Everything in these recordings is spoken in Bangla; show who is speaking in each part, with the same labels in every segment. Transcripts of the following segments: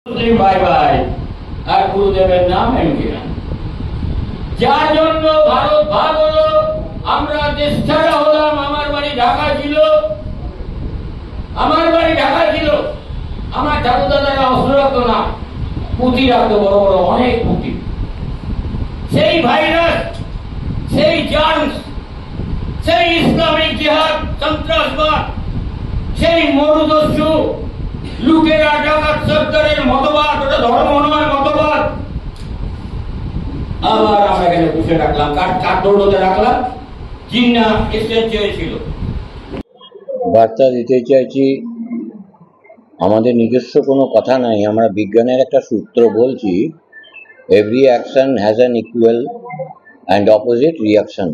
Speaker 1: বাই বাই আর গুরুদেবের নাম এমকিনা। যার জন্য ভারত ভাগ হলো, আমরা দেশ ছাড়া হলাম। আমার বাড়ি ঢাকা ছিল, আমার ঠাকুর দাদারা অস্ত্র রাখতো না, পুঁতি রাখতো, বড় বড় অনেক পুঁতি। সেই ভাইরাস, সেই জার্মস, সেই ইসলামিক জিহাদ, সন্ত্রাসবাদ, সেই মরুদস্যু লুকেরা, ডাকাত সরকারের মতবাদ, ওটা ধর্ম নয়, মতবাদ। আবার আমরা এখানে বসে রাখলাম, কাঠ দৌড়তে রাখলাম, জিন্না এক্সচেঞ্জ হয়েছিল।
Speaker 2: বার্তা দিতে চাইছি, আমাদের নিজস্ব কোনো কথা নাই, আমরা বিজ্ঞানের একটা সূত্র বলছি, every action has an equal and opposite reaction.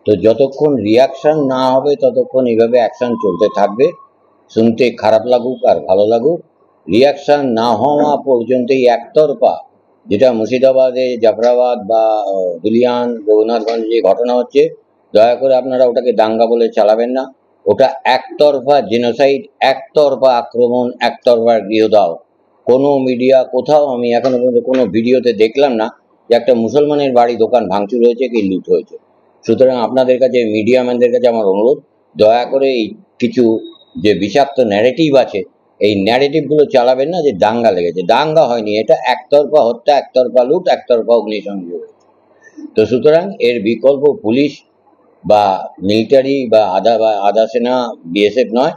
Speaker 2: তো যতক্ষণ রিয়াকশন না হবে ততক্ষণ এইভাবে অ্যাকশন চলতে থাকবে, শুনতে খারাপ লাগুক আর ভালো লাগুক। রিয়াকশন না হওয়া পর্যন্তই একতরফা, যেটা মুর্শিদাবাদে, জাফরাবাদ বা ধুলিয়ান, রঘুনাথগঞ্জ যে ঘটনা হচ্ছে, দয়া করে আপনারা ওটাকে দাঙ্গা বলে চালাবেন না। ওটা একতরফা জেনোসাইড, একতরফা আক্রমণ, একতরফা গৃহদাহ। কোনো মিডিয়া কোথাও আমি এখনো পর্যন্ত কোনো ভিডিওতে দেখলাম না যে একটা মুসলমানের বাড়ি দোকান ভাঙচুর হয়েছে কি লুট হয়েছে। সুতরাং আপনাদের কাছে, মিডিয়াম্যানদের কাছে আমার অনুরোধ, দয়া করে এই কিছু যে বিষাক্ত ন্যারেটিভ আছে, এই ন্যারেটিভগুলো চালাবেন না যে দাঙ্গা লেগেছে। দাঙ্গা হয়নি, এটা একতরফা হত্যা, একতরফা লুট, একতরফা অগ্নিসংযোগ। তো সুতরাং এর বিকল্প পুলিশ বা মিলিটারি বা আধা সেনা, বিএসএফ নয়।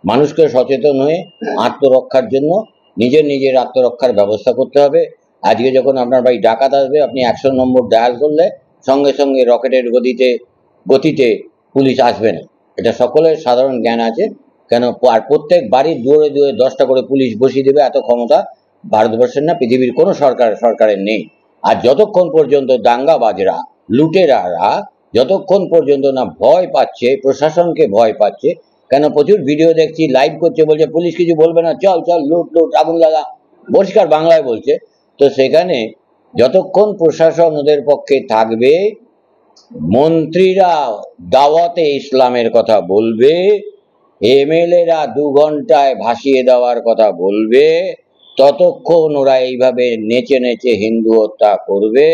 Speaker 2: মানুষকে সচেতন হয়ে আত্মরক্ষার জন্য নিজের আত্মরক্ষার ব্যবস্থা করতে হবে। আজকে যখন আপনার বাড়ি ডাকাত আসবে, আপনি 100 নম্বর ডায়াল করলে সঙ্গে সঙ্গে রকেটের গতিতে পুলিশ আসবে না, এটা সকলের সাধারণ জ্ঞান আছে। কেন, আর প্রত্যেক বাড়ির দুয়ারে 10টা করে পুলিশ বসিয়ে দেবে, এত ক্ষমতা ভারতবর্ষের না, পৃথিবীর কোনো সরকারের নেই। আর যতক্ষণ পর্যন্ত দাঙ্গাবাজরা, লুটেরারা যতক্ষণ পর্যন্ত না ভয় পাচ্ছে, প্রশাসনকে ভয় পাচ্ছে, কেন প্রচুর ভিডিও দেখছি, লাইভ করছে, বলছে পুলিশ কিছু বলবে না, চল চল লুট লুট, আগুন লাগা, পরিষ্কার বাংলায় বলছে। তো সেখানে যতক্ষণ প্রশাসন ওদের পক্ষে থাকবে, মন্ত্রীরা দাওয়াতে ইসলামের কথা বলবে, এমএলএরা 2 ঘন্টায় ভাসিয়ে দেওয়ার কথা বলবে, ততক্ষণ ওরা এইভাবে নেচে নেচে হিন্দু হত্যা করবে।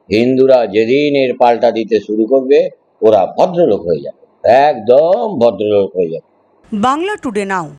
Speaker 2: হিন্দুরা যেদিন এর পাল্টা দিতে শুরু করবে, ওরা ভদ্রলোক হয়ে যাবে, একদম ভদ্রলোক হয়ে যাবে।
Speaker 3: বাংলা টুডে নাও